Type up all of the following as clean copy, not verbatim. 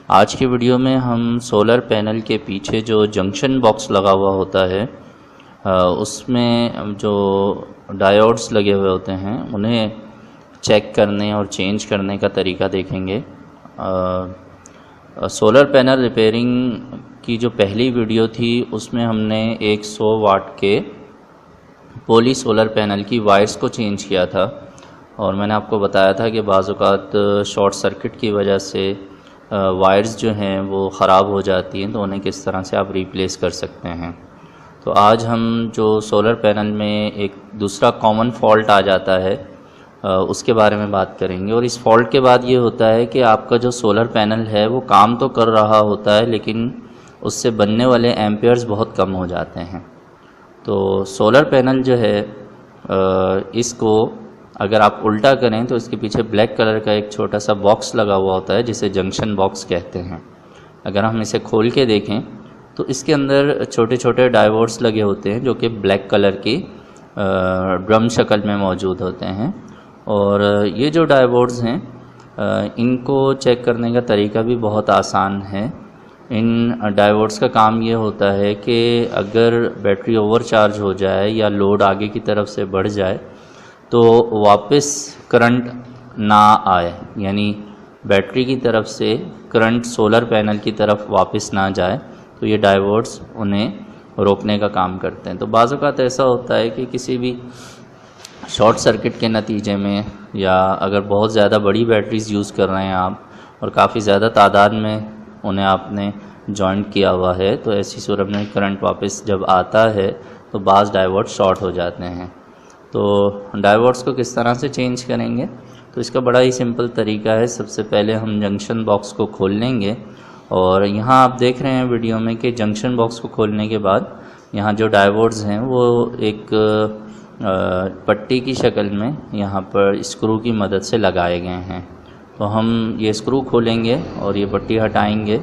आज की वीडियो में हम सोलर पैनल के पीछे जो जंक्शन बॉक्स लगा हुआ होता है उसमें जो डायोड्स लगे हुए होते हैं उन्हें चेक करने और चेंज करने का तरीका देखेंगे। सोलर पैनल रिपेयरिंग की जो पहली वीडियो थी उसमें हमने एक 100 वाट के पोली सोलर पैनल की वायर्स को चेंज किया था और मैंने आपको बताया था कि बाज़ औक़ात शॉर्ट सर्किट की वजह से वायर्स जो हैं वो ख़राब हो जाती हैं, तो उन्हें किस तरह से आप रिप्लेस कर सकते हैं। तो आज हम जो सोलर पैनल में एक दूसरा कॉमन फॉल्ट आ जाता है उसके बारे में बात करेंगे। और इस फॉल्ट के बाद ये होता है कि आपका जो सोलर पैनल है वो काम तो कर रहा होता है लेकिन उससे बनने वाले एम्पेयर्स बहुत कम हो जाते हैं। तो सोलर पैनल जो है इसको अगर आप उल्टा करें तो इसके पीछे ब्लैक कलर का एक छोटा सा बॉक्स लगा हुआ होता है जिसे जंक्शन बॉक्स कहते हैं। अगर हम इसे खोल के देखें तो इसके अंदर छोटे छोटे डायोड्स लगे होते हैं जो कि ब्लैक कलर की ड्रम शक्ल में मौजूद होते हैं। और ये जो डायोड्स हैं इनको चेक करने का तरीका भी बहुत आसान है। इन डायोड्स का काम ये होता है कि अगर बैटरी ओवरचार्ज हो जाए या लोड आगे की तरफ से बढ़ जाए तो वापस करंट ना आए, यानी बैटरी की तरफ से करंट सोलर पैनल की तरफ वापस ना जाए, तो ये डायोड्स उन्हें रोकने का काम करते हैं। तो बाज़ औक़ात ऐसा होता है कि किसी भी शॉर्ट सर्किट के नतीजे में या अगर बहुत ज़्यादा बड़ी बैटरीज़ यूज़ कर रहे हैं आप और काफ़ी ज़्यादा तादाद में उन्हें आपने जॉइंट किया हुआ है, तो ऐसी सूरत में करंट वापस जब आता है तो बाज़ डायोड शॉर्ट हो जाते हैं। तो डायोड्स को किस तरह से चेंज करेंगे, तो इसका बड़ा ही सिंपल तरीका है। सबसे पहले हम जंक्शन बॉक्स को खोल लेंगे और यहाँ आप देख रहे हैं वीडियो में कि जंक्शन बॉक्स को खोलने के बाद यहाँ जो डायोड्स हैं वो एक पट्टी की शक्ल में यहाँ पर स्क्रू की मदद से लगाए गए हैं। तो हम ये स्क्रू खोलेंगे और ये पट्टी हटाएंगे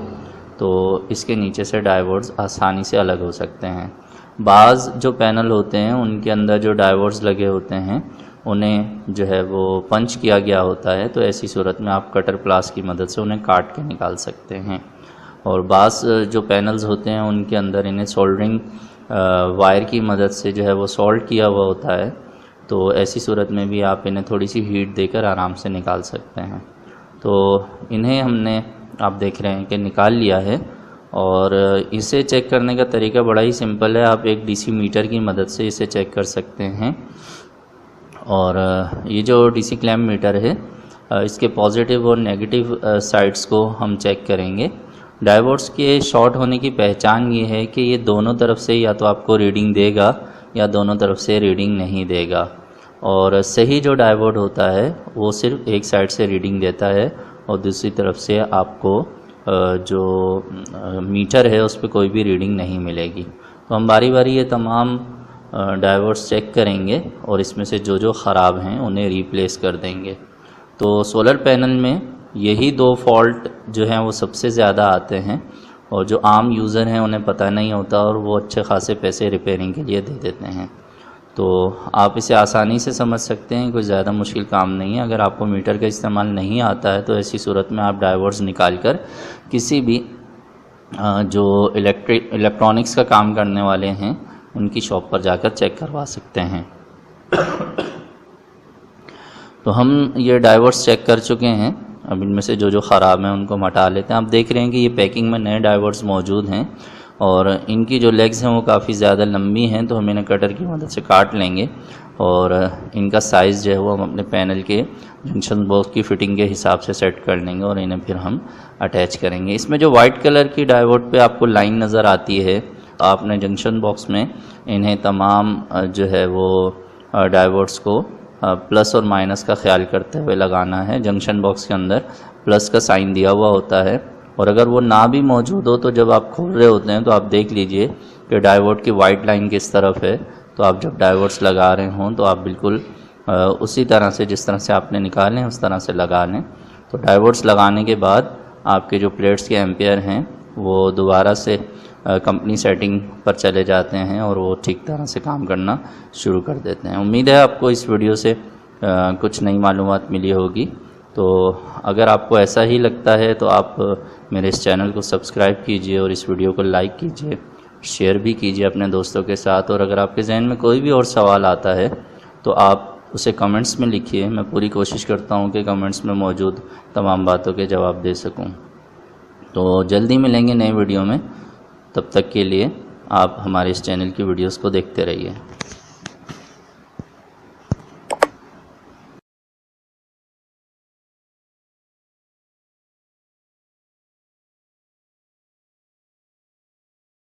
तो इसके नीचे से डायोड्स आसानी से अलग हो सकते हैं। बाज़ जो पैनल होते हैं उनके अंदर जो डायोड्स लगे होते हैं उन्हें जो है वो पंच किया गया होता है, तो ऐसी सूरत में आप कटर प्लास की मदद से उन्हें काट के निकाल सकते हैं। और बाज़ जो पैनल्स होते हैं उनके अंदर इन्हें सोल्डरिंग वायर की मदद से जो है वो सोल्ड किया हुआ होता है, तो ऐसी सूरत में भी आप इन्हें थोड़ी सी हीट देकर आराम से निकाल सकते हैं। तो इन्हें हमने आप देख रहे हैं कि निकाल लिया है। और इसे चेक करने का तरीका बड़ा ही सिंपल है। आप एक डीसी मीटर की मदद से इसे चेक कर सकते हैं। और ये जो डीसी क्लैम्प मीटर है इसके पॉजिटिव और नेगेटिव साइड्स को हम चेक करेंगे। डायोड्स के शॉर्ट होने की पहचान ये है कि ये दोनों तरफ से या तो आपको रीडिंग देगा या दोनों तरफ से रीडिंग नहीं देगा। और सही जो डायोड होता है वो सिर्फ एक साइड से रीडिंग देता है और दूसरी तरफ से आपको जो मीटर है उस पर कोई भी रीडिंग नहीं मिलेगी। तो हम बारी बारी ये तमाम डायोड्स चेक करेंगे और इसमें से जो जो ख़राब हैं उन्हें रिप्लेस कर देंगे। तो सोलर पैनल में यही दो फॉल्ट जो हैं वो सबसे ज़्यादा आते हैं और जो आम यूज़र हैं उन्हें पता नहीं होता और वो अच्छे खासे पैसे रिपेयरिंग के लिए दे देते हैं। तो आप इसे आसानी से समझ सकते हैं, कोई ज़्यादा मुश्किल काम नहीं है। अगर आपको मीटर का इस्तेमाल नहीं आता है तो ऐसी सूरत में आप डायोड्स निकाल कर किसी भी जो इलेक्ट्रॉनिक्स का काम करने वाले हैं उनकी शॉप पर जाकर चेक करवा सकते हैं। तो हम ये डायोड्स चेक कर चुके हैं। अब इनमें से जो जो ख़राब हैं उनको हम हटा लेते हैं। आप देख रहे हैं कि ये पैकिंग में नए डायोड्स मौजूद हैं और इनकी जो लेग्स हैं वो काफ़ी ज़्यादा लंबी हैं, तो हम इन्हें कटर की मदद से काट लेंगे और इनका साइज़ जो है वो हम अपने पैनल के जंक्शन बॉक्स की फ़िटिंग के हिसाब से सेट कर लेंगे और इन्हें फिर हम अटैच करेंगे। इसमें जो वाइट कलर की डायोड पे आपको लाइन नज़र आती है, तो आपने जंक्शन बॉक्स में इन्हें तमाम जो है वो डायोड्स को प्लस और माइनस का ख्याल करते हुए लगाना है। जंक्शन बॉक्स के अंदर प्लस का साइन दिया हुआ होता है और अगर वो ना भी मौजूद हो तो जब आप खोल रहे होते हैं तो आप देख लीजिए कि डायोड की वाइट लाइन किस तरफ है। तो आप जब डायोड्स लगा रहे हों तो आप बिल्कुल उसी तरह से जिस तरह से आपने निकाले उस तरह से लगा लें। तो डायोड्स लगाने के बाद आपके जो प्लेट्स के एम्पेयर हैं वो दोबारा से कंपनी सेटिंग पर चले जाते हैं और वो ठीक तरह से काम करना शुरू कर देते हैं। उम्मीद है आपको इस वीडियो से कुछ नई मालूमात मिली होगी। तो तो अगर आपको ऐसा ही लगता है तो आप मेरे इस चैनल को सब्सक्राइब कीजिए और इस वीडियो को लाइक कीजिए, शेयर भी कीजिए अपने दोस्तों के साथ। और अगर आपके जहन में कोई भी और सवाल आता है तो आप उसे कमेंट्स में लिखिए। मैं पूरी कोशिश करता हूँ कि कमेंट्स में मौजूद तमाम बातों के जवाब दे सकूँ। तो जल्दी मिलेंगे नए वीडियो में, तब तक के लिए आप हमारे इस चैनल की वीडियोस को देखते रहिए।